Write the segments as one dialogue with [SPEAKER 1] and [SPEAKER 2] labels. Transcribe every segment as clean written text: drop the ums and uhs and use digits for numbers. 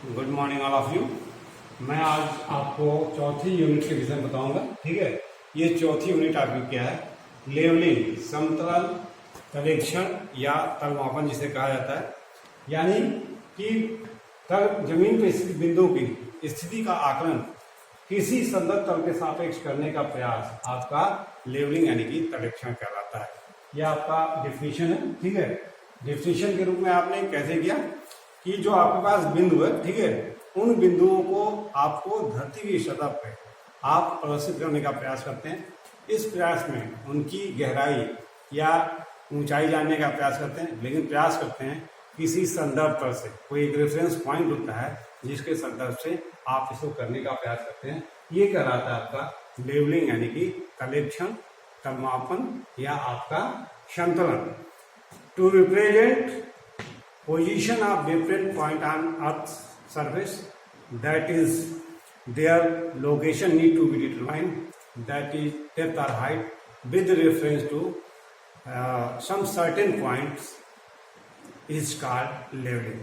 [SPEAKER 1] Good morning all of you. मैं आज आपको चौथी यूनिट के विषय में बताऊंगा। ठीक है, ये चौथी यूनिट आपकी क्या है? लेवलिंग, समतल तलेक्षण या तलमापन जिसे कहा जाता है, यानी कि तल जमीन पर स्थित बिंदु की स्थिति का आकलन किसी संदर्भ तल के सापेक्ष करने का प्रयास आपका लेवलिंग यानी कि तलेक्षण कहलाता है। यह आपका डेफिनेशन है। ठीक है, डेफिनेशन के रूप में आपने कैसे किया कि जो आपके पास बिंदु है, ठीक है, उन बिंदुओं को आपको धरती की सतह पर आप प्रदर्शित करने का प्रयास करते हैं। इस प्रयास में उनकी गहराई या ऊंचाई जानने का प्रयास करते हैं, लेकिन प्रयास करते हैं किसी संदर्भ पर से। कोई एक रेफरेंस पॉइंट होता है जिसके संदर्भ से आप इसको करने का प्रयास करते हैं। ये कहलाता है आपका लेवलिंग यानी कि तलेक्षण, तलमापन या आपका संतलन। To represent position of different point on Earth's surface, that is, their location need to be determined, that is depth or height with reference to some certain points is called leveling.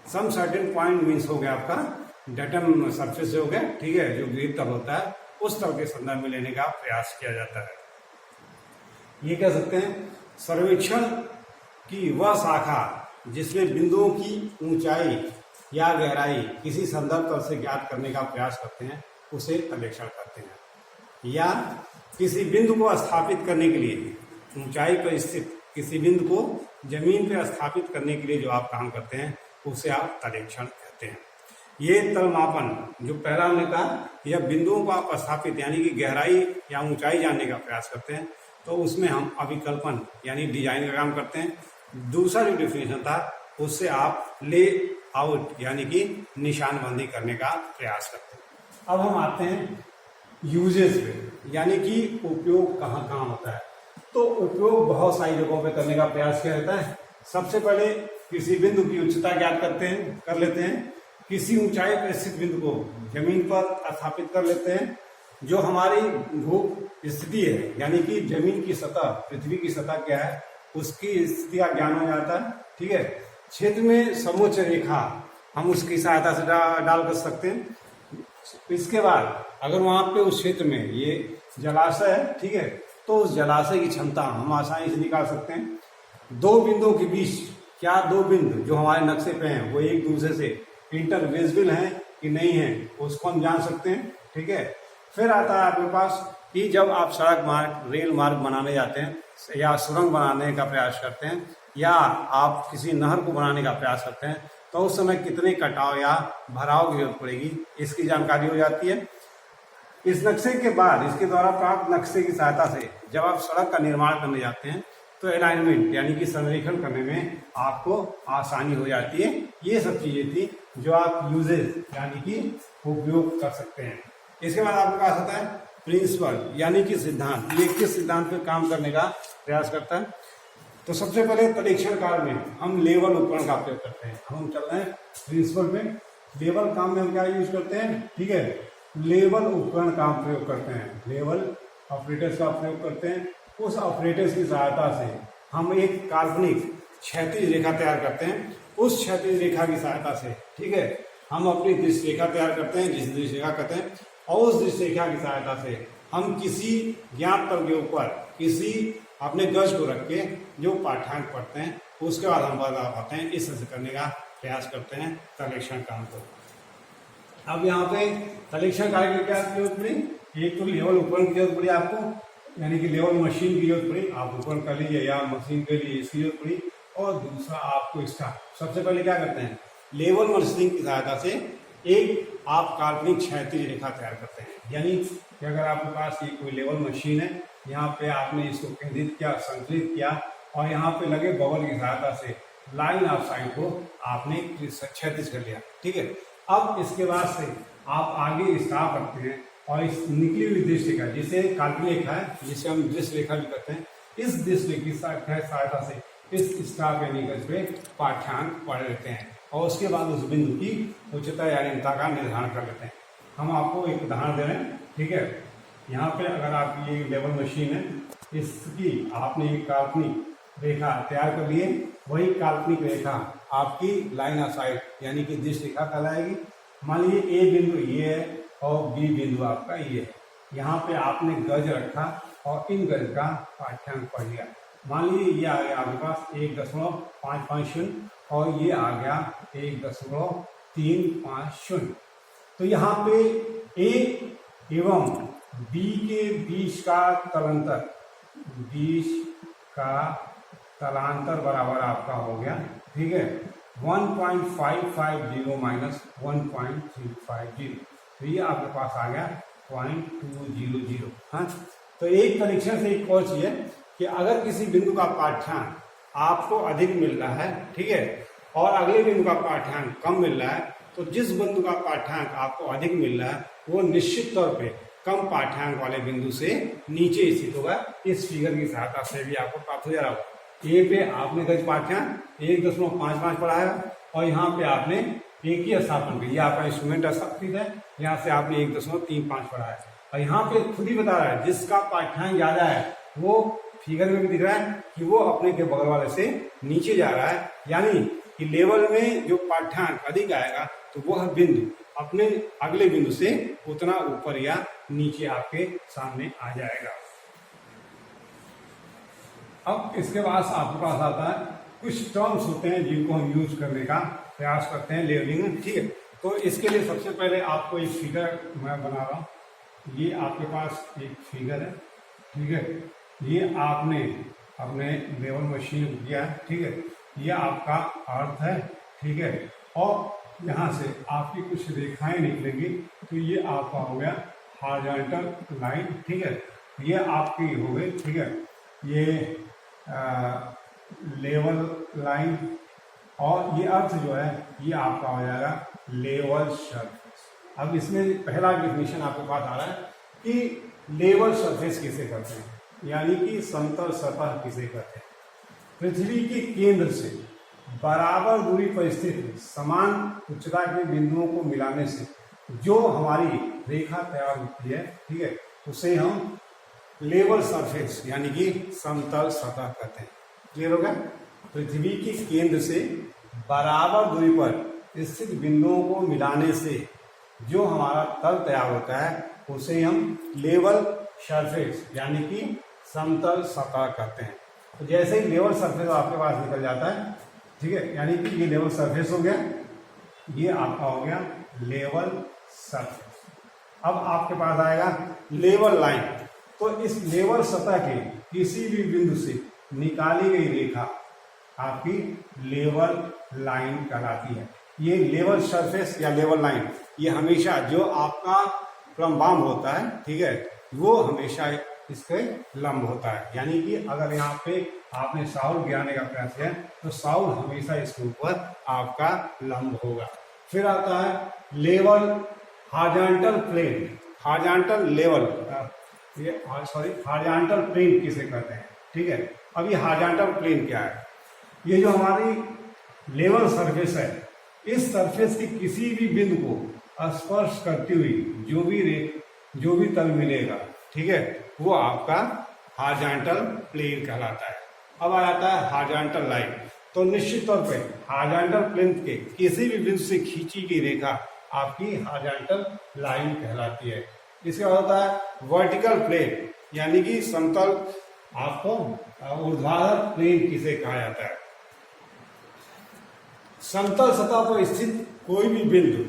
[SPEAKER 1] Some certain point means हो गया आपका datum surface से हो गया, ठीक है, जो grid तल होता है उस तल के संदर्भ में लेने का प्रयास किया जाता है। ये कह सकते हैं सर्वेक्षण की वह शाखा जिसमें बिंदुओं की ऊंचाई या गहराई किसी संदर्भ तल से ज्ञात करने का प्रयास करते हैं, उसे तलेक्षण कहते हैं। या किसी बिंदु को स्थापित करने के लिए ऊंचाई पर स्थित किसी बिंदु को जमीन पर स्थापित करने के लिए जो आप काम करते हैं उसे आप तलेक्षण कहते हैं। ये तलमापन जो पहला हमने कहा, यह बिंदुओं को आप स्थापित यानी कि गहराई या ऊंचाई जानने का प्रयास करते हैं, तो उसमें हम अभिकल्पन यानी डिजाइन का काम करते हैं। दूसरा जो डेफिनेशन था उससे आप ले आउट यानी कि निशानबंदी करने का प्रयास करते हैं। अब हम आते हैं यूजेस पे, यानी कि उपयोग कहाँ कहाँ होता है। तो उपयोग बहुत सारी जगहों पे करने का प्रयास किया जाता है। सबसे पहले किसी बिंदु की उच्चता ज्ञात कर लेते हैं। किसी ऊंचाई पर स्थित बिंदु को जमीन पर स्थापित कर लेते हैं। जो हमारी भू स्थिति है यानी कि जमीन की सतह, पृथ्वी की सतह क्या है उसकी स्थिति का ज्ञान हो जाता है। ठीक है, क्षेत्र में समोच्च रेखा हम उसकी सहायता से डाल कर सकते हैं। इसके बाद अगर वहां पे उस क्षेत्र में ये जलाशय है, ठीक है, तो उस जलाशय की क्षमता हम आसानी से निकाल सकते हैं। दो बिंदुओं के बीच क्या दो बिंदु जो हमारे नक्शे पे हैं वो एक दूसरे से इंटरविजिबल हैं कि नहीं है उसको हम जान सकते हैं। ठीक है, फिर आता है आपके पास कि जब आप सड़क मार्ग, रेल मार्ग बनाने जाते हैं या सुरंग बनाने का प्रयास करते हैं या आप किसी नहर को बनाने का प्रयास करते हैं, तो उस समय कितने कटाव या भराव की जरूरत पड़ेगी इसकी जानकारी हो जाती है। इस नक्शे के बाद इसके द्वारा प्राप्त नक्शे की सहायता से जब आप सड़क का निर्माण करने जाते हैं तो अलाइनमेंट यानी कि संरेखण करने में आपको आसानी हो जाती है। ये सब चीजें थी जो आप यूजेज यानी कि उपयोग कर सकते हैं। इसके बाद आपके पास आता है प्रिंसिपल यानी कि सिद्धांत। ये किस सिद्धांत पे काम करने का प्रयास करता है? तो सबसे पहले तलेक्षण काल में हम लेवल उपकरण का प्रयोग करते हैं। हम चल रहे हैं प्रिंसिपल पे। लेवल काम में हम क्या यूज करते हैं? ठीक है, लेवल उपकरण का प्रयोग करते हैं, लेवल ऑपरेटर्स का प्रयोग करते हैं। उस ऑपरेटर्स की सहायता से हम एक काल्पनिक क्षैतिज रेखा तैयार करते हैं। उस क्षैतिज रेखा की सहायता से, ठीक है, हम अपनी दृश्य रेखा तैयार करते हैं जिसे दृश्य रेखा कहते हैं। और उस दृश्य रेखा की सहायता से हम किसी ज्ञात तल के ऊपर किसी अपने गज को रख के जो पाठ्यांक पढ़ते हैं उसके बाद हम बता पाते हैं। इस तरह से करने का प्रयास करते हैं तलेक्षण काम को। अब यहाँ पे तलेक्षण कार्य की क्या जरूरत पड़ी? एक तो लेवल उपकरण की जरूरत पड़ी आपको, यानी कि लेवल मशीन की जरूरत पड़ी। आप उपकरण कर लीजिए या मशीन के लिए इसकी जरूरत पड़ी। और दूसरा आपको इसका सबसे पहले क्या करते हैं? लेवल मशीन की सहायता से एक आप काल्पनिक क्षैतिज रेखा तैयार करते हैं। यानी कि अगर आपके पास ये कोई लेवल मशीन है, यहाँ पे आपने इसको केंद्रित किया, संकलित किया और यहाँ पे लगे बबल की सहायता से लाइन ऑफ साइट को आपने क्षैतिज कर लिया। ठीक है, अब इसके बाद से आप आगे स्टाफ रखते हैं और इस निकली हुई दृश्य रेखा जिसे काल्पनिक रेखा है, जिसे हम दृश्य रेखा भी कहते हैं, इस दृश्य रेखा की सहायता से इस स्टाफ यानी पे पाठ्यांक पढ़ लेते हैं और उसके बाद उस बिंदु की उच्चता या निम्नता का निर्धारण कर लेते हैं। हम आपको एक उदाहरण दे रहे हैं। ठीक है, यहाँ पे अगर आपकी ये लेवल मशीन है, इसकी आपने एक काल्पनिक रेखा तैयार कर लिए, वही काल्पनिक रेखा आपकी लाइन ऑफ साइट यानी कि दिश रेखा कहलाएगी। मान लीजिए ए बिंदु ये है और बी बिंदु आपका ये है। यहाँ पे आपने गज रखा और इन गज का पाठ्यांक पढ़ लिया। मान लीजिए ये आ गया आपके पास 1.550 और ये आ गया 1.350। तो यहाँ पे ए एवं बी के बीच का तलांतर बराबर आपका हो गया, ठीक है, 1.550 माइनस 1.350। तो ये आपके पास आ गया 0.200। हाँ, तो एक कनेक्शन से एक और चीज है कि अगर किसी बिंदु का पाठ्यांक आपको अधिक मिल रहा है, ठीक है, और अगले बिंदु का पाठ्यांक कम मिल रहा है, तो जिस बिंदु का पाठ्यांक आपको अधिक मिल रहा है वो निश्चित तौर पे कम पाठ्यांक वाले बिंदु से नीचे स्थित होगा। इस फिगर की सहायता से भी आपको प्राप्त हो जा रहा होगा। ए पे आपने गज पाठ्यांक 1.55 पढ़ा है और यहाँ पे आपने एक ही स्थापन किया, आपका इंस्ट्रूमेंट स्थापित है, यहाँ से आपने 1.35 पढ़ा है। और यहाँ पे खुद ही बता रहा है जिसका पाठ्यांक ज्यादा है वो फिगर में भी दिख रहा है कि वो अपने के बगल वाले से नीचे जा रहा है, यानी कि लेवल में जो पाठ्यांक अधिक आएगा तो वह बिंदु अपने अगले बिंदु से उतना ऊपर या नीचे आपके सामने आ जाएगा। अब इसके बाद आपके पास आता है कुछ टर्म्स होते हैं जिनको हम यूज करने का प्रयास करते हैं लेवलिंग में, ठीक है। तो इसके लिए सबसे पहले आपको एक फिगर मैं बना रहा हूँ। ये आपके पास एक फिगर है, ठीक है, ये आपने अपने लेवल मशीन को किया है, ठीक है, ये आपका अर्थ है, ठीक है, और यहाँ से आपकी कुछ रेखाएं निकलेंगी तो ये आपका हो गया हॉरिजॉन्टल लाइन, ठीक है, ये आपकी हो गई, ठीक है, ये लेवल लाइन, और ये अर्थ जो है ये आपका हो जाएगा लेवल सरफेस। अब इसमें पहला डेफिनेशन आपके पास आ रहा है कि लेवल सरफेस किसे कहते हैं, यानी कि समतल सतह किसे कहते हैं। पृथ्वी के केंद्र से बराबर दूरी पर स्थित समान उच्चता के बिंदुओं को मिलाने से जो हमारी रेखा तैयार होती है, ठीक है, उसे हम लेवल सरफेस यानी कि समतल सतह कहते हैं। क्लियर हो गया? पृथ्वी के केंद्र से बराबर दूरी पर स्थित बिंदुओं को मिलाने से जो हमारा तल तैयार होता है उसे हम लेवल सरफेस यानी कि समतल सतह कहते हैं। तो जैसे ही लेवल सरफेस आपके पास निकल जाता है, ठीक है, यानी कि ये लेवल सरफेस हो गया, ये आपका हो गया लेवल सरफेस। अब आपके पास आएगा लेवल लाइन। तो इस लेवल सतह के किसी भी बिंदु से निकाली गई रेखा आपकी लेवल लाइन कहलाती है। ये लेवल सरफेस या लेवल लाइन ये हमेशा जो आपका लंबाम होता है, ठीक है, वो हमेशा इसके लंब होता है। यानी कि अगर यहाँ पे आपने साउल गिराने का प्रयास किया तो साउल हमेशा इसके ऊपर आपका लंब होगा। फिर आता है level horizontal plane, horizontal level, ये सॉरी हॉरिजॉन्टल प्लेन किसे कहते हैं, ठीक है। अब ये हॉरिजॉन्टल प्लेन क्या है? ये जो हमारी लेवल सरफेस है, इस सरफेस के किसी भी बिंदु को स्पर्श करती हुई जो भी तल मिलेगा, ठीक है, वो आपका हॉरिजॉन्टल प्लेन कहलाता है। अब आ जाता है हॉरिजॉन्टल लाइन। तो निश्चित तौर पे हॉरिजॉन्टल प्लेन के किसी भी बिंदु से खींची गई रेखा आपकी हॉरिजॉन्टल लाइन कहलाती है। इसके बाद होता है वर्टिकल प्लेन यानी कि समतल, आपको ऊर्ध्वाधर प्लेन किसे कहा जाता है? समतल सतह पर स्थित कोई भी बिंदु,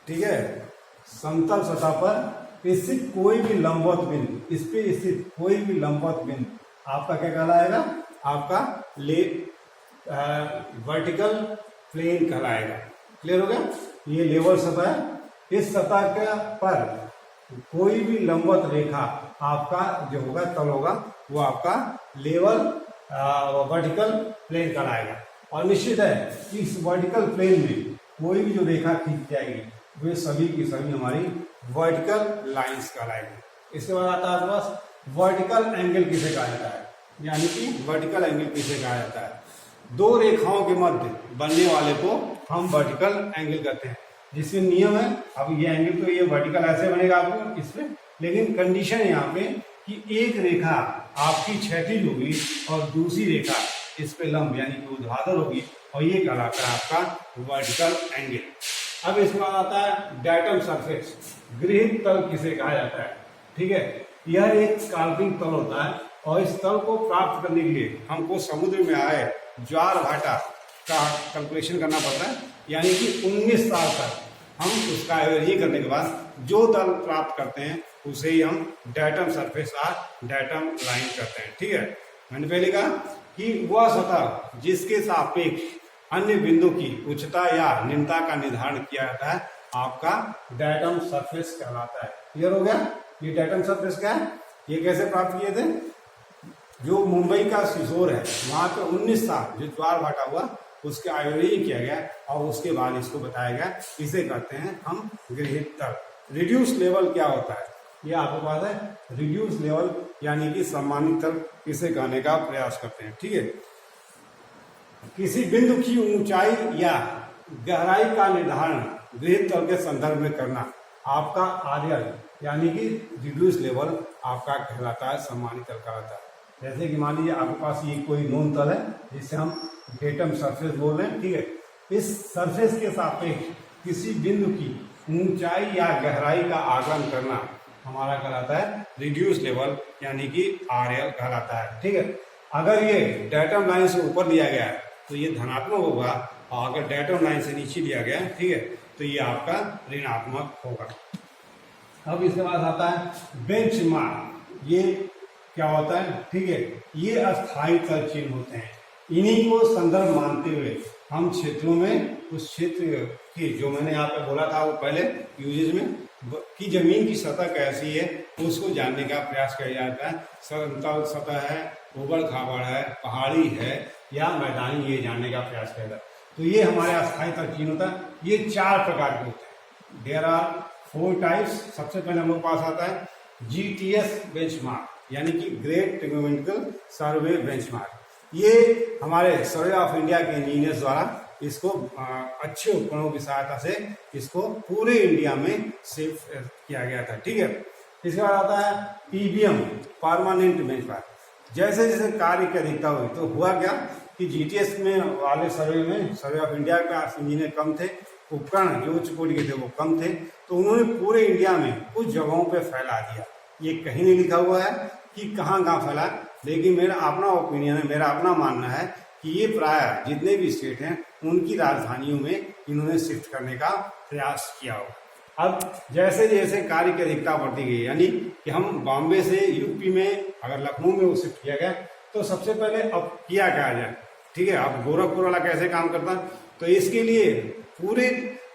[SPEAKER 1] ठीक है, समतल सतह पर स्थित कोई भी लंबवत बिंदु, इस पे स्थित कोई भी लंबवत बिंदु आपका क्या कहलाएगा? आपका वर्टिकल प्लेन कहलाएगा। क्लियर हो गया? ये लेवल सतह है। इस सतह के पर कोई भी लंबवत रेखा आपका जो होगा तल होगा वो आपका लेवल वर्टिकल प्लेन कहलाएगा। और निश्चित है कि इस वर्टिकल प्लेन में कोई भी जो रेखा खींच जाएगी वे सभी की सभी हमारी वर्टिकल लाइंस कहलाएगी। इसके बाद आता है बस वर्टिकल एंगल किसे कहा जाता है, यानी कि वर्टिकल एंगल किसे कहा जाता है? दो रेखाओं के मध्य बनने वाले को हम वर्टिकल एंगल कहते हैं, जिसमें नियम है। अब ये एंगल तो ये वर्टिकल ऐसे बनेगा आपको इसमें, लेकिन कंडीशन है यहाँ पे कि एक रेखा आपकी क्षैतिज होगी और दूसरी रेखा इस पे लंब यानी कि ऊर्ध्वाधर होगी, और ये कहलाता है आपका वर्टिकल एंगल। अब इसके बाद आता है डेटम सरफेस, गृहीत तल किसे कहा जाता है, ठीक है। यह एक काल्पनिक तल होता है और इस तल को प्राप्त करने के लिए हमको समुद्र में आए ज्वार भाटा का कैलकुलेशन करना पड़ता है, यानी कि 19 साल तक हम उसका एवरेजिंग करने के बाद जो तल प्राप्त करते हैं उसे ही हम डेटम सरफेस या डेटम लाइन करते हैं, ठीक है। मैंने पहले कहा कि वह सतह जिसके सापेक्ष अन्य बिंदु की उच्चता या निम्नता का निर्धारण किया जाता है आपका डेटम सरफेस कहलाता है। क्लियर हो गया? ये डेटम सरफेस क्या है, ये कैसे प्राप्त किए थे? जो मुंबई का सिसोर है वहां पे 19 साल जो ज्वार भाटा हुआ उसके एवरेजिंग किया गया और उसके बाद इसको बताया गया इसे कहते हैं हम गृहीत तल। रिड्यूस लेवल क्या होता है, ये आपको बात है। रिड्यूस लेवल यानी कि सम्मानित तल इसे कहने का प्रयास करते हैं, ठीक है। किसी बिंदु की ऊंचाई या गहराई का निर्धारण गृहीत तल के संदर्भ में करना आपका आरएल यानी कि रिड्यूस लेवल आपका कहलाता है, सम्मानित तल कहलाता है। जैसे कि मान लीजिए आपके पास ये कोई नोन तल है जिसे हम डेटम सरफेस बोल रहे हैं, ठीक है। इस सरफेस के सापेक्ष किसी बिंदु की ऊंचाई या गहराई का आकलन करना हमारा कहलाता है रिड्यूस लेवल यानी कि आरएल कहलाता है, ठीक है। अगर ये डेटम लाइन से ऊपर लिया गया है तो ये धनात्मक होगा और अगर डेटम लाइन से नीचे लिया गया है, ठीक है, तो ये आपका ऋणात्मक होगा। अब इसके बाद आता है बेंचमार्क। ये क्या होता है, ठीक है, ये अस्थायी तल चिन्ह होते हैं। इन्हीं को संदर्भ मानते हुए हम क्षेत्रों में उस क्षेत्र की जो मैंने यहाँ पे बोला था वो पहले यूजेज में कि जमीन की सतह कैसी है उसको जानने का प्रयास किया जाता है। समतल सतह है, उबड़ खाबड़ है, पहाड़ी है या मैदानी, ये जानने का प्रयास किया जाता है। तो ये हमारे अस्थायी तल चिन्ह होता है। ये 4 प्रकार के होते हैं। There are 4 types. सबसे पहले हम लोग पास आता है जीटीएस बेंचमार्क यानी कि ग्रेट ट्रिग्नोमेट्रिकल सर्वे बेंचमार्क। ये हमारे सर्वे ऑफ इंडिया के इंजीनियर्स द्वारा इसको अच्छे उपकरणों की सहायता से इसको पूरे इंडिया में सेव किया गया था, ठीक है। इसके बाद आता है पीबीएम परमानेंट बेंचमार्क। जैसे जैसे कार्य की अधिकता हुई तो हुआ क्या कि जीटीएस में वाले सर्वे में सर्वे ऑफ इंडिया का इंजीनियर कम थे, उपकरण जो उच्च कोटि के थे वो कम थे, तो उन्होंने पूरे इंडिया में कुछ जगहों पे फैला दिया। ये कहीं नहीं लिखा हुआ है कि कहाँ कहाँ फैला, लेकिन मेरा अपना ओपिनियन है, मेरा अपना मानना है कि ये प्राय जितने भी स्टेट हैं उनकी राजधानियों में इन्होंने शिफ्ट करने का प्रयास किया होगा। अब जैसे जैसे कार्य की अधिकता बढ़ती गई, यानी कि हम बॉम्बे से यूपी में अगर लखनऊ में वो शिफ्ट किया गया तो सबसे पहले अब किया क्या जाए, ठीक है। अब गोरखपुर वाला कैसे काम करता, तो इसके लिए पूरे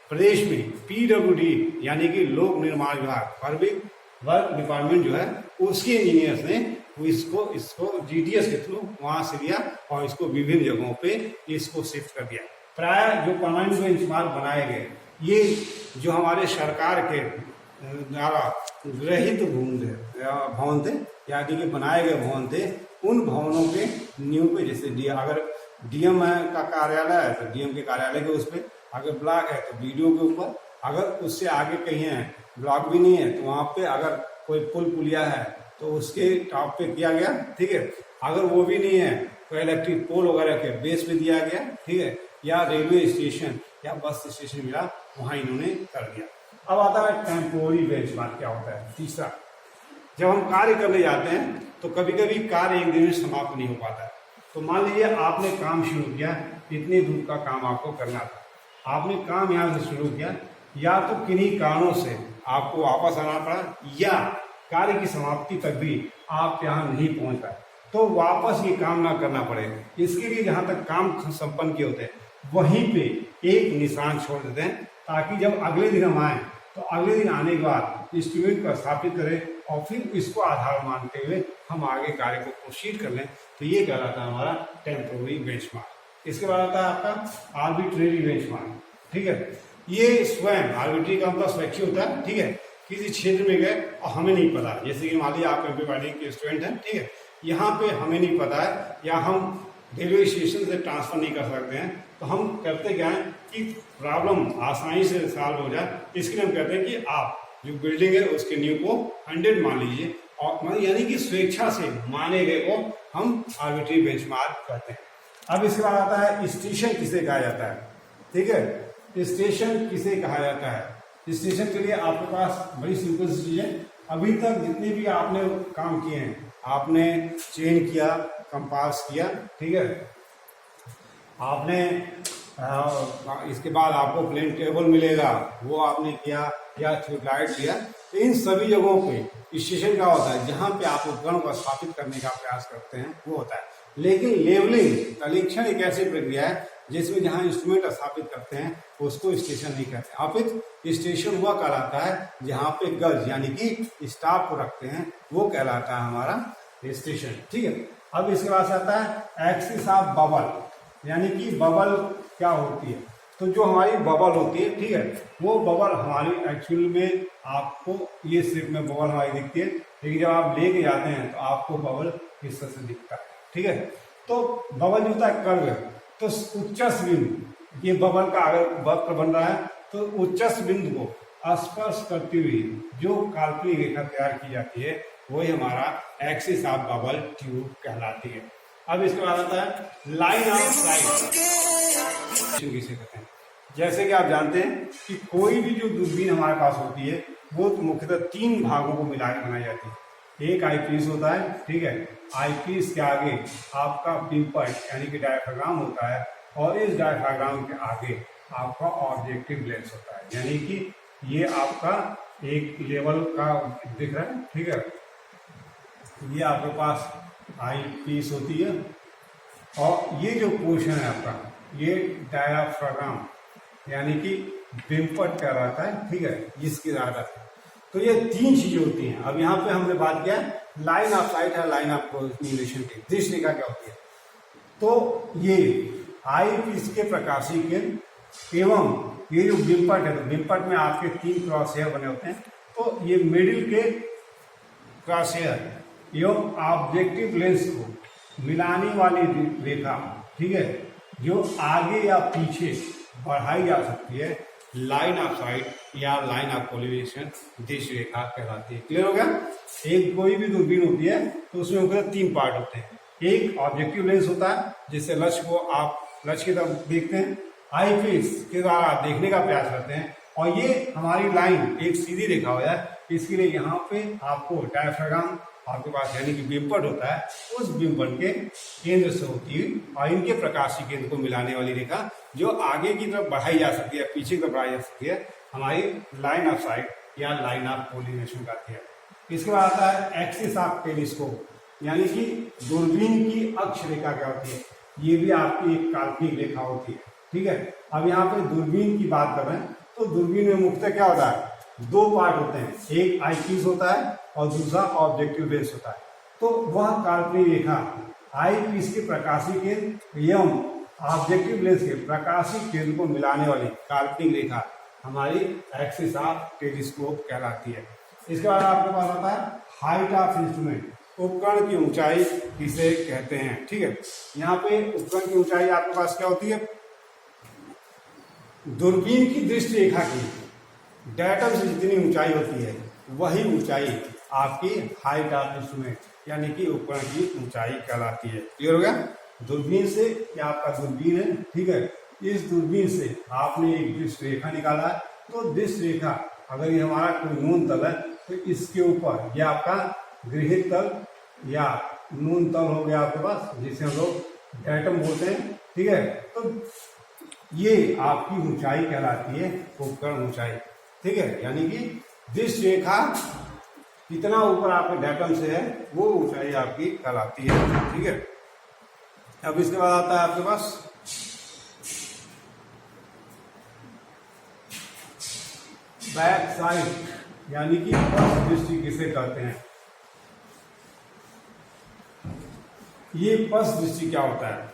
[SPEAKER 1] प्रदेश में पीडब्ल्यूडी यानी कि लोक निर्माण विभाग, पब्लिक वर्क डिपार्टमेंट जो है उसके इंजीनियर्स ने इसको जीटीएस के थ्रू वहां से लिया और इसको विभिन्न जगहों पे इसको शिफ्ट कर दिया। प्राय जो परमानेंट बेंचमार्क बनाए गए ये जो हमारे सरकार के द्वारा गृहीत भवन थे यानी कि बनाए गए भवन थे, उन भवनों के नींव पे जैसे अगर डीएम का कार्यालय है तो डीएम के कार्यालय के उस पर, अगर ब्लॉक है तो बीडीओ के ऊपर, अगर उससे आगे कहीं है ब्लॉक भी नहीं है तो वहां पे अगर कोई पुल पुलिया है तो उसके टॉप पे किया गया, ठीक है। अगर वो भी नहीं है तो इलेक्ट्रिक पोल वगैरह के बेस पे दिया गया, ठीक है, या रेलवे स्टेशन या बस स्टेशन मिला वहां इन्होंने कर दिया। अब आता है टेम्पोररी बेंचमार्क क्या होता है। तीसरा, जब हम कार्य करने जाते हैं तो कभी कभी कार्य एक दिन में समाप्त नहीं हो पाता है। तो मान लीजिए आपने काम शुरू किया, इतनी दूर का काम आपको करना था, आपने काम यहाँ से शुरू किया, या तो किन्हीं कारणों से आपको वापस आना पड़ा या कार्य की समाप्ति तक भी आप यहाँ नहीं पहुंच पाए, तो वापस ये काम ना करना पड़े। इसके लिए जहाँ तक काम संपन्न किए होते हैं वहीं पे एक निशान छोड़ देते हैं ताकि जब अगले दिन हम आए तो अगले दिन आने के बाद इंस्ट्रूमेंट को स्थापित करें और फिर इसको आधार मानते हुए हम आगे कार्य को प्रोसीड कर लें। तो ये कहलाता है हमारा टेम्पोररी बेंचमार्क। इसके बाद आता है आपका आर्बिट्रेरी बेंचमार्क, ठीक है। ये स्वयं आर्बिट्री का मतलब स्वैच्छिक होता है, ठीक है। किसी क्षेत्र में गए और हमें नहीं पता, जैसे कि मान लीजिए आप एमपी के स्टूडेंट हैं, ठीक है, यहाँ पे हमें नहीं पता है या हम रेलवे स्टेशन से ट्रांसफर नहीं कर सकते हैं, तो हम करते क्या है कि प्रॉब्लम आसानी से सॉल्व हो जाए, इसके लिए हम कहते हैं कि आप जो बिल्डिंग है उसके नींव को 100 मान लीजिए और यानी कि स्वेच्छा से माने गए को हम आर्बिट्री बेंचमार्क कहते हैं। अब इसके बाद आता है स्टेशन किसे कहा जाता है। ठीक है, स्टेशन किसे कहा जाता है। स्टेशन के लिए आपके पास बड़ी सिंपल सी चीज है। अभी तक जितने भी आपने काम किए हैं, आपने चेन किया, कंपास किया, ठीक है, आपने इसके बाद आपको प्लेन टेबल मिलेगा, वो आपने किया, या ट्यूबलाइट लिया। तो इन सभी जगहों पे स्टेशन क्या होता है, जहां पे आप उपकरण को स्थापित करने का प्रयास करते हैं वो होता है। लेकिन लेवलिंग तलीक्षण एक ऐसी प्रक्रिया है जिसमें जहां इंस्ट्रूमेंट स्थापित करते हैं उसको स्टेशन नहीं कहते। अपितु स्टेशन हुआ कहलाता है जहां पे गज यानी कि स्टाफ को रखते हैं, वो कहलाता है हमारा स्टेशन। ठीक है, अब इसके बाद आता है एक्सिस ऑफ बबल, यानी कि बबल क्या होती है। तो जो हमारी बबल होती है, ठीक है, वो बबल हमारी एक्चुअल में आपको ये शेप में बबल हमारी दिखती है, लेकिन जब आप लेके जाते हैं तो आपको बबल इस तरह से दिखता है। ठीक है, तो बबल जो होता है कर्व, तो उच्चस बिंदु, ये बबल का अगर वक्र बन रहा है तो उच्चस बिंदु को स्पर्श करती हुई जो काल्पनिक रेखा तैयार की जाती है वही हमारा एक्सिस ऑफ बबल ट्यूब कहलाती है। अब इसके बाद आता है लाइन ऑफ साइट किसे कहते हैं। जैसे कि आप जानते हैं कि कोई भी जो दूरबीन हमारे पास होती है वो मुख्यतः 3 भागों को मिलाकर बनाई जाती है। एक आईपीस होता है, ठीक है, आईपीस के आगे आपका पिंपल यानी कि डायफ्राम होता है, और इस डायफ्राम के आगे आपका ऑब्जेक्टिव लेंस होता है, यानी कि ये आपका एक लेवल का दिख रहा है। ठीक है, ये आपके पास आई पीस होती है, और ये जो पोर्शन है आपका ये डायफ्राम यानी कि बिम्पट कहलाता है। ठीक है, जिसकी ज्यादा, तो ये 3 चीजें होती हैं। अब यहाँ पे हमने बात किया लाइन ऑफ साइट है, लाइन ऑफ कोऑर्डिनेशन की दृष्टि रेखा क्या होती है। तो ये आई पीस के प्रकाशीय केंद्र एवं ये जो बिम्पट है, तो बिम्पट में आपके 3 क्रॉस हेयर बने होते हैं, तो ये मिडिल के क्रॉस हेयर एवं ऑब्जेक्टिव लेंस को मिलाने वाली रेखा, ठीक है, जो आगे या पीछे बढ़ाई जा सकती है, लाइन ऑफ साइट या लाइन ऑफ कोलिनेशन दृश्य रेखा कहलाती है। क्लियर हो गया। एक कोई भी दूरबीन होती है तो उसमें मुख्यतः 3 पार्ट होते हैं। एक ऑब्जेक्टिव लेंस होता है जिससे लक्ष्य को आप लक्ष्य की तरफ देखते हैं, आई पीस के द्वारा आप देखने का प्रयास करते हैं, और ये हमारी लाइन एक सीधी रेखा हो जाए, इसके लिए यहाँ पे आपको डायफ्राम आपके पास यानी कि बिम्पट होता है, उस बिम्पट के केंद्र से होती है और इनके प्रकाशीय केंद्र को मिलाने वाली रेखा जो आगे की तरफ बढ़ाई जा सकती है, पीछे की तरफ बढ़ाई जा सकती है, हमारी लाइन ऑफ साइट या लाइन ऑफ कोऑर्डिनेशन कहती है। इसके बाद आता है एक्सिस ऑफ टेलीस्कोप, यानी कि दूरबीन की अक्ष रेखा क्या होती है। ये भी आपकी एक काल्पनिक रेखा होती है। ठीक है, अब यहाँ पे दूरबीन की बात कर रहे हैं, तो दूरबीन में मुख्यतः क्या होता है, 2 पार्ट होते हैं, एक आई पीस होता है और दूसरा ऑब्जेक्टिव लेंस होता है। तो वह काल्पनिक रेखा आई पीस के प्रकाशीय केंद्र एवं ऑब्जेक्टिव लेंस के प्रकाशीय केंद्र को मिलाने वाली काल्पनिक रेखा हमारी एक्सिस ऑफ टेलीस्कोप कहलाती है। इसके बाद आपके पास आता है हाइट ऑफ इंस्ट्रूमेंट, उपकरण की ऊंचाई किसे कहते हैं। ठीक है, यहाँ पे उपकरण की ऊंचाई आपके पास क्या होती है, दूरबीन की दृष्टि रेखा की डेटम से जितनी ऊंचाई होती है वही ऊंचाई आपकी हाइट ऑफ इंस्ट्रूमेंट यानी कि उपकरण की ऊंचाई कहलाती है। क्लियर हो गया। दूरबीन से क्या आपका दूरबीन है, ठीक है, इस दूरबीन से आपने एक दृष्टि रेखा निकाला है, तो दृष्टि रेखा अगर ये हमारा कोई नून तल है तो इसके ऊपर ये आपका गृहित तल या नून तल हो गया आपके पास, जिसे हम लोग डेटम बोलते हैं। ठीक है, तो ये आपकी ऊंचाई कहलाती है, उपकरण ऊंचाई। ठीक है, यानी कि दृष्टि रेखा कितना ऊपर आपके डेटम से है वो ऊंचाई आपकी कहलाती है। ठीक है, अब इसके बाद आता है आपके पास बैक साइड यानी कि पश्च दृष्टि किसे कहते हैं। ये पश्च दृष्टि क्या होता है,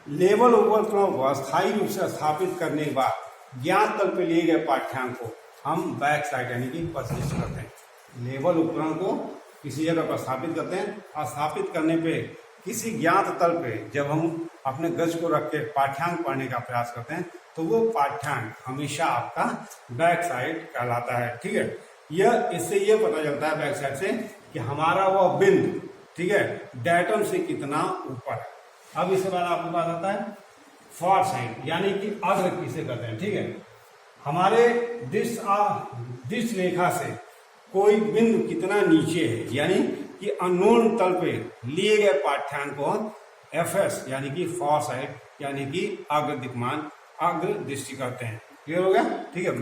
[SPEAKER 1] लेवल उपकरणों को अस्थायी रूप से स्थापित करने के बाद ज्ञात तल पे लिए गए पाठ्यांक को हम बैक साइड यानी कि पश्च दृष्टि करते हैं। लेवल उपकरण को किसी जगह पर स्थापित करते हैं, और स्थापित करने पे किसी ज्ञात तल पे जब हम अपने गज को रख के पाठ्यांक पढ़ने का प्रयास करते हैं तो वो पाठ्यांक हमेशा आपका बैक साइड कहलाता है। ठीक है, यह इससे यह पता चलता है बैक साइड से कि हमारा वह बिंदु, ठीक है, डेटम से कितना ऊपर है। अब इसके बाद आपके पास आता है फार साइड, यानी कि अग्र किसे कहते हैं। ठीक है, हमारे दृष्ट रेखा से कोई बिंदु कितना नीचे है, यानी कि अननोन तल पे लिए गए पाठ्यांक को एफएस यानी कि फार साइड यानी कि अग्र दिक्मान अग्र दृष्टि कहते हैं। क्लियर हो गया? ठीक है,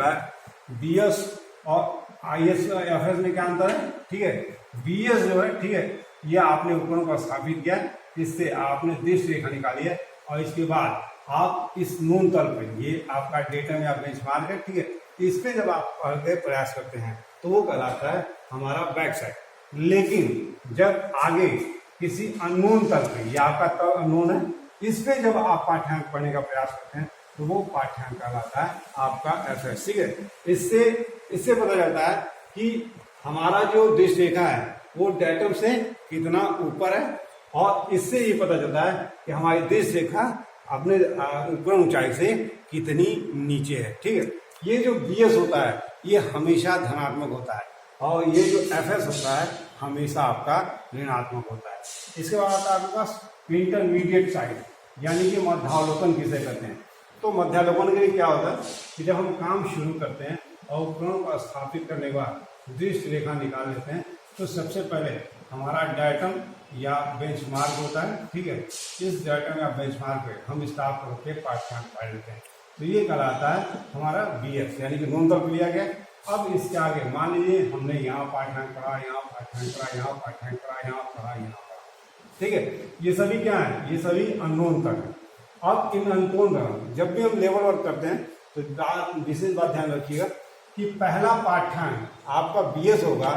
[SPEAKER 1] बीएस और आईएस एफएस में क्या अंतर है? ठीक है, बीएस जो है, ठीक है, ये आपने उपकरण को स्थापित किया, इससे आपने दृष्टि रेखा निकाली है और इसके बाद आप इस नून तल पे, ये आपका डेटा में आप बेंचमार्क है, ठीक है, इस पे जब आप पढ़ प्रयास करते हैं तो वो कहलाता है हमारा बैक साइड। लेकिन जब आगे किसी अननोन तल पे, ये आपका तल अननोन है, इस पे जब आप पाठ्यांक पढ़ने का प्रयास करते हैं तो वो पाठ्यांक कहलाता है आपका एफएस। ठीक है, इससे पता चलता है कि हमारा जो दृष्टि रेखा है वो डेटम से कितना ऊपर है, और इससे ये पता चलता है कि हमारी दृष्टि रेखा अपने उपकरण ऊंचाई से कितनी नीचे है। ठीक है, ये जो बीएस होता है ये हमेशा धनात्मक होता है और ये जो एफएस होता है हमेशा आपका ऋणात्मक होता है। इसके बाद आता है आपके पास इंटरमीडिएट साइड, यानी कि मध्यावलोकन किसे कहते हैं। तो मध्यावलोकन के लिए क्या होता है कि जब हम काम शुरू करते हैं और उपकरण को स्थापित करने के बाद दृष्टि रेखा निकाल लेते हैं तो सबसे पहले हमारा डायटम या बेंचमार्क होता है। ठीक है, इस डायटम या बेंचमार्क पे हम स्टाफ करके पाठ्यांक पढ़ लेते हैं, तो ये कहलाता है हमारा बीएस, यानी कि नून तक लिया गया। अब इसके आगे मान लीजिए हमने यहाँ पाठ्यांक पढ़ा, यहाँ पाठ्यांक पढ़ा, यहाँ पाठ्यांक पढ़ा, यहाँ पढ़ा, यहाँ पढ़ा। ठीक है, ये सभी क्या है? ये सभी अननोन तक है। अब इन अननोन तक जब भी हम लेवल वर्क करते हैं तो विशेष बात ध्यान रखिएगा कि पहला पाठ्यांक आपका बीएस होगा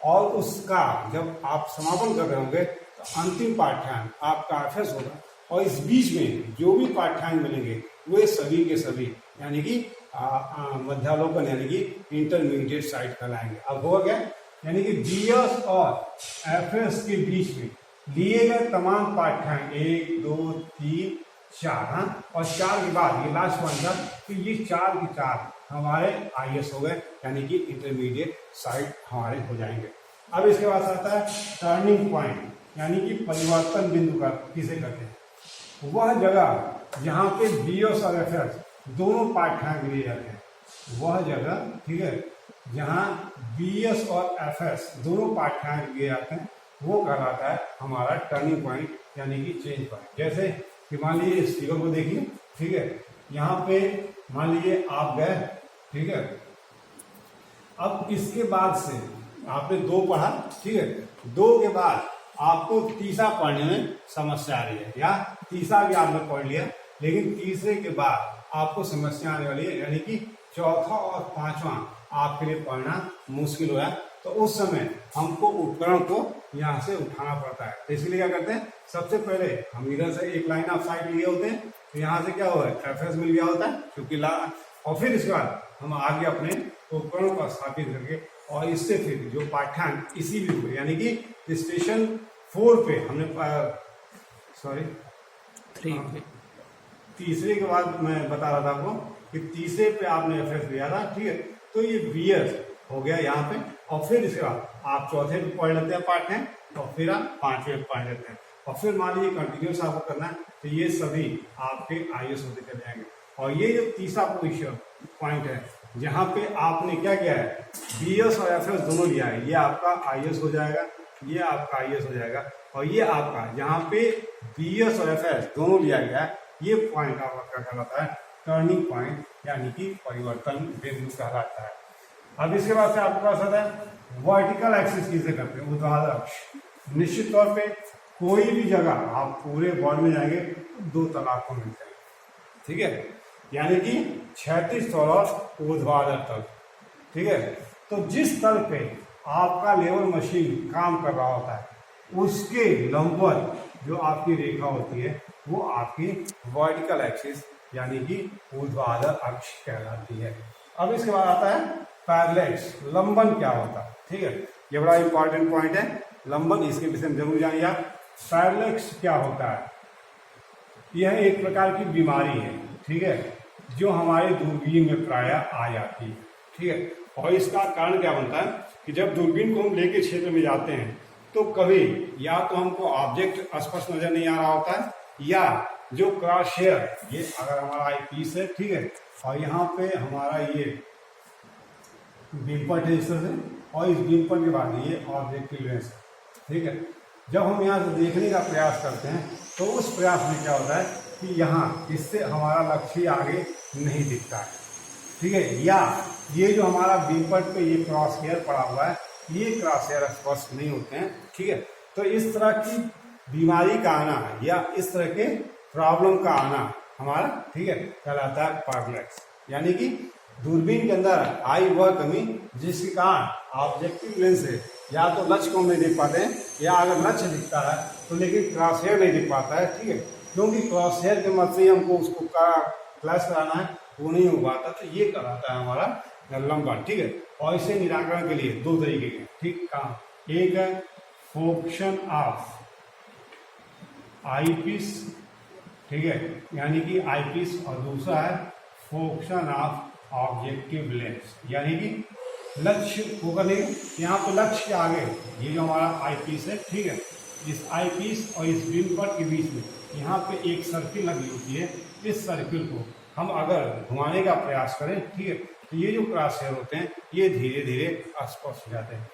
[SPEAKER 1] और उसका जब आप समापन कर रहे होंगे तो अंतिम पाठ्यांक आपका एफएस होगा, और इस बीच में जो भी पाठ्यांक मिलेंगे वे सभी के सभी यानी कि मध्यावलोकन यानी कि इंटरमीडिएट साइड कहलाएंगे। अब होगा क्या? यानी कि बीएस और एफएस के बीच में लिए गए तमाम पाठ्यांक 1, 2, 3, 4, और 4 के बाद ये लास्ट वन था, तो ये 4 के 4 हमारे आईएस हो गए, यानी कि इंटरमीडिएट साइड हमारे हो जाएंगे। अब इसके बाद आता है टर्निंग पॉइंट, यानी कि परिवर्तन बिंदु का किसे कहते हैं। वह जगह जहाँ पे बीएस और एफएस दोनों पाठ्यांक लिए जाते हैं, वह जगह, ठीक है, जहाँ बीएस और एफएस दोनों पाठ्यांक लिए जाते हैं वो कहलाता है हमारा टर्निंग पॉइंट यानी कि चेंज पॉइंट। जैसे कि मान लीजिए इस फिगर को देखिए, ठीक है, यहाँ पे मान लीजिए आप गए, ठीक है, अब इसके बाद से आपने 2 पढ़ा, ठीक है, 2 के बाद आपको तीसरा पढ़ने में समस्या आ रही है, या तीसरा भी आपने पढ़ लिया लेकिन तीसरे के बाद आपको समस्या आने वाली है, यानी कि चौथा और पांचवा आपके लिए पढ़ना मुश्किल हो है, तो उस समय हमको उपकरण को यहाँ से उठाना पड़ता है। तो इसलिए क्या करते हैं, सबसे पहले हम इधर से एक लाइन ऑफ साइट लिए होते हैं, तो यहाँ से क्या हुआ है, एफएस मिल गया होता है क्योंकि और फिर इसके बाद हम आगे अपने उपकरण को स्थापित करके और इससे फिर जो पाठ्यांक इसी भी यानी कि स्टेशन 4 पे हमने तीसरे के बाद मैं बता रहा था आपको कि तीसरे पे आपने एफएस लिया था, ठीक है, तो ये बीएस हो गया यहाँ पे, और फिर इसके बाद आप चौथे पे पढ़ लेते हैं पाठ्यांक और फिर आप 5वें पे पढ़ लेते हैं, और फिर मान लीजिए कंटिन्यूस आपको करना है तो ये सभी आपके आईएस होते चले जाएंगे। और ये जो तीसरा पोजीशन पॉइंट है जहाँ पे आपने क्या किया है, बीएस और एफएस दोनों लिया है, ये आपका आईएस हो जाएगा, ये आपका आईएस हो जाएगा, और ये आपका जहाँ पे बीएस और एफएस दोनों लिया गया है ये पॉइंट आपका क्या कहलाता है, टर्निंग पॉइंट यानी कि परिवर्तन बिंदु कहलाता है। अब इसके बाद से आपके पास आता है वर्टिकल एक्सिस किसे करते हैं, ऊर्ध्वाधर अक्ष। निश्चित तौर पे कोई भी जगह आप पूरे बॉडी में जाएंगे 2 तल आपको मिलते हैं, ठीक है, यानी कि क्षैतिज तल और ऊर्ध्वाधर तल, ठीक है। तो जिस तल पे आपका लेवल मशीन काम कर रहा होता है उसके लंबवत जो आपकी रेखा होती है वो आपकी वर्टिकल एक्सिस यानी कि ऊर्ध्वाधर अक्ष कहलाती है। अब इसके बाद आता है पैरेलैक्स, लंबन क्या होता है, ठीक है, ये बड़ा इंपॉर्टेंट पॉइंट है, लंबन, इसके विषय में जरूर जानिए आप। पैरेलैक्स क्या होता है, यह एक प्रकार की बीमारी है, ठीक है, जो हमारे दूरबीन में प्रायः आ जाती है, ठीक है, और इसका कारण क्या बनता है कि जब दूरबीन को हम लेके क्षेत्र में जाते हैं तो कभी या तो हमको ऑब्जेक्ट स्पष्ट नजर नहीं आ रहा होता है, या जो क्रॉस हेयर, ये अगर हमारा आई पीस है, ठीक है, और यहाँ पे हमारा ये बीम पट है इस तरह से, और इस बीम पट के बाद ये ऑब्जेक्टिव लेंस है, ठीक है। जब हम यहाँ से देखने का प्रयास करते हैं तो उस प्रयास में क्या होता है कि यहाँ इससे हमारा लक्ष्य आगे नहीं दिखता है, ठीक है, या ये जो हमारा बीम पट पे ये क्रॉस हेयर पड़ा हुआ है, ये क्रॉस हेयर स्पष्ट नहीं होते हैं, ठीक है। तो इस तरह की बीमारी का आना या इस तरह के प्रॉब्लम का आना हमारा, ठीक है, कहलाता है पैरलैक्स, यानी कि दूरबीन के अंदर आई वह कमी जिसके कारण ऑब्जेक्टिव लेंस है या तो लक्ष्य को हम नहीं देख पाते हैं, या अगर लक्ष्य दिखता है तो लेकिन क्रॉस हेयर नहीं दिख पाता है, ठीक है, क्योंकि क्रॉस हेयर के मत से ही हमको उसको क्लैश कराना है, वो नहीं हो पाता। तो ये कहलाता है हमारा लंबा, ठीक है। और इसे निराकरण के लिए दो तरीके के, ठीक, काम, एक है फोकशन ऑफ आई पीस, ठीक है, यानी कि आई पीस, और दूसरा है फोकशन ऑफ ऑब्जेक्टिव लेंस, यानी कि लक्ष्य को करने, यहाँ पे लक्ष्य के आगे ये जो हमारा आई पीस है, ठीक है, इस आई पीस और इस बीम पट के बीच में यहाँ पे एक सर्किल लगी होती है। इस सर्किल को हम अगर घुमाने का प्रयास करें, ठीक है, तो ये जो क्रॉस हेयर होते हैं ये धीरे धीरे स्पष्ट हो जाते हैं।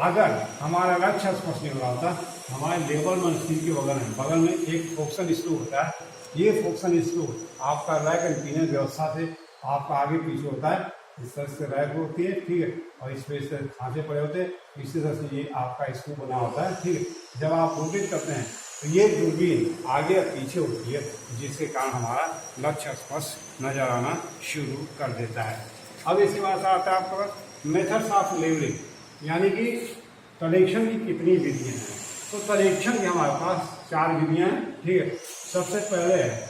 [SPEAKER 1] अगर हमारा लक्ष्य स्पष्ट नहीं हो रहा होता, हमारे लेवल मशीन के बगल में एक फोकसन स्क्रू होता है। ये फोकसन स्क्रू आपका रैक एंड पिनियन व्यवस्था से आपका आगे पीछे होता है, इस तरह से रैक होती है, ठीक है, और इस पे से खांचे पड़े होते हैं, इसी तरह से ये आपका स्क्रू बना होता है, ठीक है। जब आप रोटेट करते हैं तो ये दूरबीन आगे और पीछे होती है, जिसके कारण हमारा लक्ष्य स्पष्ट नजर आना शुरू कर देता है। अब इसके बाद आता है आपका मेथड्स ऑफ लेवलिंग, यानी कि तलेक्षण की कितनी विधियाँ हैं। तो तलेक्षण की हमारे पास 4 विधियाँ हैं, ठीक है। सबसे पहले है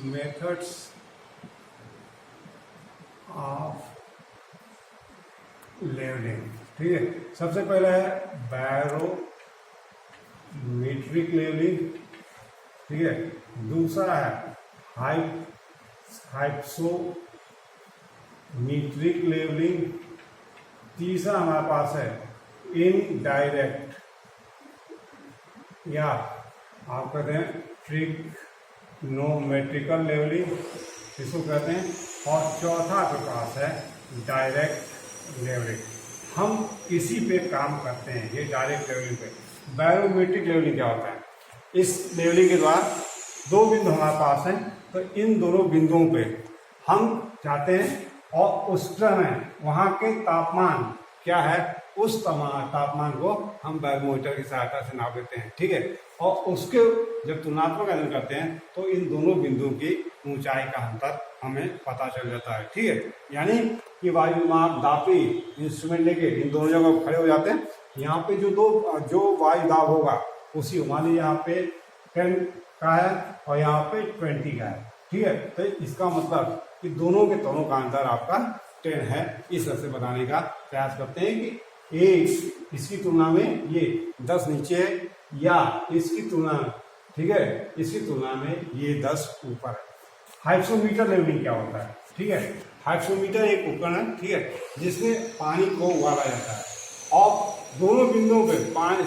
[SPEAKER 1] मेथड्स ऑफ लेवलिंग, ठीक है। सबसे पहला है बैरोमीट्रिक लेवलिंग, ठीक है। दूसरा है हाइप्सोमीट्रिक लेवलिंग। तीसरा हमारे पास है इनडायरेक्ट या आप कहते हैं ट्रिग्नोमेट्रिकल लेवलिंग, इसको कहते हैं। और चौथा के पास है डायरेक्ट लेवलिंग। हम इसी पे काम करते हैं, ये डायरेक्ट लेवलिंग पे। बैरोमीट्रिक लेवलिंग क्या होता है? इस लेवलिंग के द्वारा 2 बिंदु हमारे पास हैं, तो इन दोनों बिंदुओं पे हम जाते हैं और उस समय वहाँ के तापमान क्या है, उस तापमान को हम बैरोमीटर की सहायता से नाप लेते हैं, ठीक है। और उसके जब तुलनात्मक अध्ययन करते हैं तो इन दोनों बिंदुओं की ऊंचाई का अंतर हमें पता चल जाता है, ठीक है। यानी कि वायु माप दापी इंस्ट्रूमेंट लेके इन दोनों जगह खड़े हो जाते हैं। यहाँ पे जो वायु दाब होगा उसी, मान लीजिए यहाँ पे 10 का है और यहाँ पे 20 का है, ठीक है। तो इसका मतलब कि दोनों के दोनों का अंतर आपका 10 है। इस तरह से बताने का प्रयास करते हैं कि एक इसकी तुलना में ये 10 नीचे है, या इसकी तुलना में, ठीक है, इसकी तुलना में ये 10 ऊपर है। हाइप्सोमीटर लेवलिंग क्या होता है, ठीक है। हाइप्सोमीटर एक उपकरण है, ठीक है, जिसमें पानी को उबाला जाता है और दोनों बिंदुओं पे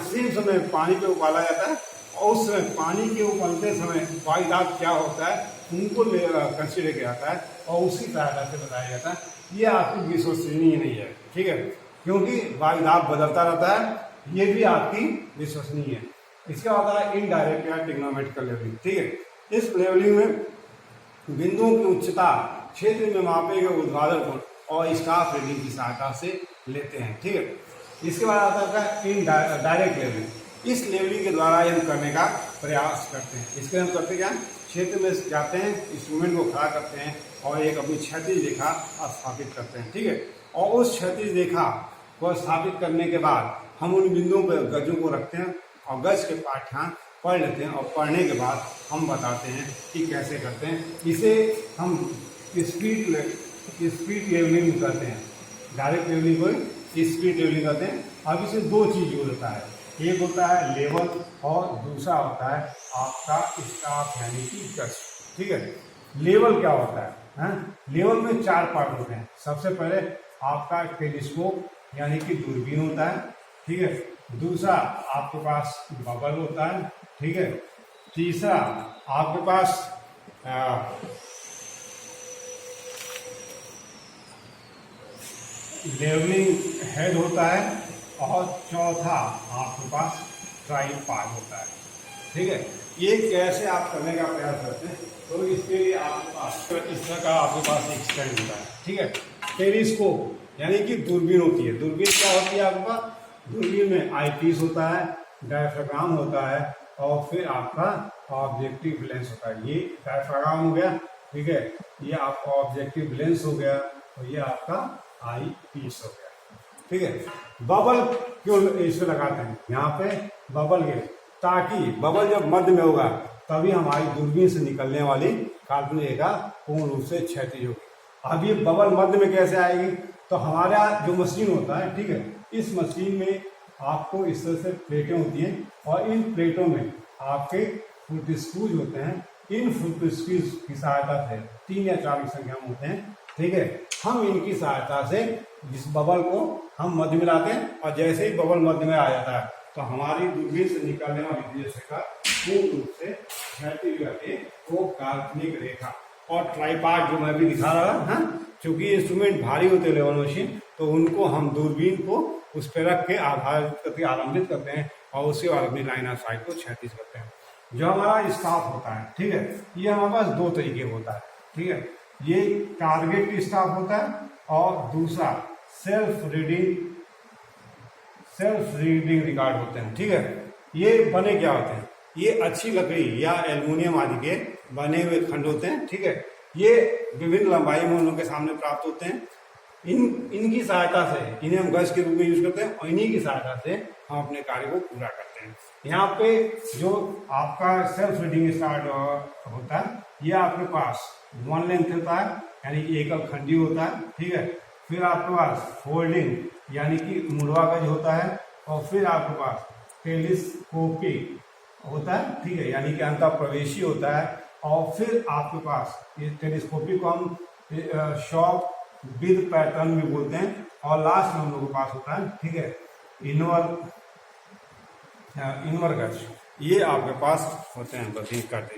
[SPEAKER 1] सेम समय पानी पे उबाला जाता है, और उस समय पानी के उबलते समय वायु दाब क्या होता है उनको कंसिडर किया जाता है और उसी सहायता से बताया जाता है। ये आपकी विश्वसनीय नहीं है, ठीक है, क्योंकि वायु दाब बदलता रहता है, ये भी आपकी विश्वसनीय है। इसके बाद है इनडायरेक्ट या ट्रिग्नोमेट्रिकल लेवलिंग, ठीक है। इस लेवलिंग में बिंदुओं की उच्चता क्षेत्र में मापे गए ऊर्ध्वाधर कोण और स्टाफ रीडिंग की सहायता से लेते हैं, ठीक है। इसके बाद आता है इनडायरेक्ट लेवलिंग। इस लेवलिंग के द्वारा हम करने का प्रयास करते हैं। इसके हम करते क्या, क्षेत्र में जाते हैं, इंस्ट्रूमेंट को खड़ा करते हैं और एक अपनी क्षैतिज रेखा स्थापित करते हैं, ठीक है। और उस क्षैतिज रेखा को स्थापित करने के बाद हम उन बिंदुओं पर गजों को रखते हैं और गज के पाठ्यांक पढ़ लेते हैं, और पढ़ने के बाद हम बताते हैं कि कैसे करते हैं। इसे हम स्पीड लेवलिंग कहते हैं। डायरेक्ट लेवलिंग को स्पीड लेवलिंग कहते हैं। अब इसे 2 चीज होता है, एक होता है लेवल और दूसरा होता है आपका स्टाफ यानी कि गज, ठीक है। लेवल क्या होता है? लेवल में 4 पार्ट होते हैं। सबसे पहले आपका टेलीस्कोप यानी कि दूरबीन होता है, ठीक है। दूसरा आपके पास बबल होता है, ठीक है। तीसरा आपके पास लेवलिंग हेड होता है और चौथा आपके पास ट्राइपॉड होता है। ठीक है, ये कैसे आप करने का प्रयास करते हैं, तो इसके लिए आपके पास इस तरह का आपके पास एक स्टैंड होता है। ठीक है, टेलीस्कोप यानी कि दूरबीन होती है। दूरबीन क्या होती है आपका, दूरबीन में आईपीस होता है, डायफ्राम होता है और फिर आपका ऑब्जेक्टिव लेंस होता है। ये डायफ्राम हो गया, ठीक है, ये आपका ऑब्जेक्टिव लेंस हो गया और ये आपका आई पीस हो गया। ठीक है, बबल क्यों इसमें लगाते हैं, यहाँ पे बबल के, ताकि बबल जब मध्य में होगा तभी हमारी दूरबीन से निकलने वाली काल्पनिक रेखा पूर्ण रूप से क्षैतिज होगी। अब ये बबल मध्य में कैसे आएगी, तो हमारा जो मशीन होता है, ठीक है, इस मशीन में आपको इस तरह से प्लेटें होती हैं और इन प्लेटों में आपके फुट स्क्रूज होते हैं। इन फुट स्क्रूज की सहायता से 3 या 4 की संख्या में होते हैं। ठीक है, हम इनकी सहायता से जिस बबल को हम मध्य में लाते हैं और जैसे ही बबल मध्य में आ जाता है तो हमारी दूरबीन से निकलने वाली रेखा पूर्ण रूप से क्षैतिज रहती है, वो काल्पनिक रेखा। और ट्राइपॉड जो मैं भी दिखा रहा है, क्योंकि इंस्ट्रूमेंट भारी होते हैं लेवल मशीन, तो उनको हम दूरबीन को उस पर रख के आधारित करके आलंबित करते हैं और उसके बाद अपनी लाइन ऑफ साइट को क्षैतिज करते हैं। जो हमारा स्टाफ होता है, ठीक है, ये हमारे पास 2 तरीके होता है। ठीक है, ये टारगेट स्टाफ होता है और दूसरा सेल्फ रीडिंग रिकॉर्ड होते हैं। ठीक है, ये बने क्या होते हैं, ये अच्छी लकड़ी या एल्युमिनियम आदि के बने हुए खंड होते हैं। ठीक है, ये विभिन्न लंबाई में उन के सामने प्राप्त होते हैं। इनकी सहायता से इन्हें हम गज के रूप में यूज करते हैं और इन्हीं की सहायता से हम अपने कार्य को पूरा करते हैं। यहाँ पे जो आपका सेल्फ रीडिंग स्टार्ट होता है, ये आपके पास 1 लेंथ होता है यानी कि एकल खंडी होता है। ठीक है, फिर आपके पास फोल्डिंग यानी कि मुड़वा गज होता है और फिर आपके पास टेलीस्कोपिक होता है। ठीक है, यानी कि अंतर प्रवेशी होता है और फिर आपके पास ये टेलीस्कोपिक को हम शॉक विद पैटर्न भी बोलते हैं और लास्ट में हम लोगों के पास होता है, ठीक है, इनवर गज। ये आपके पास होते हैं, बस ये करते हैं।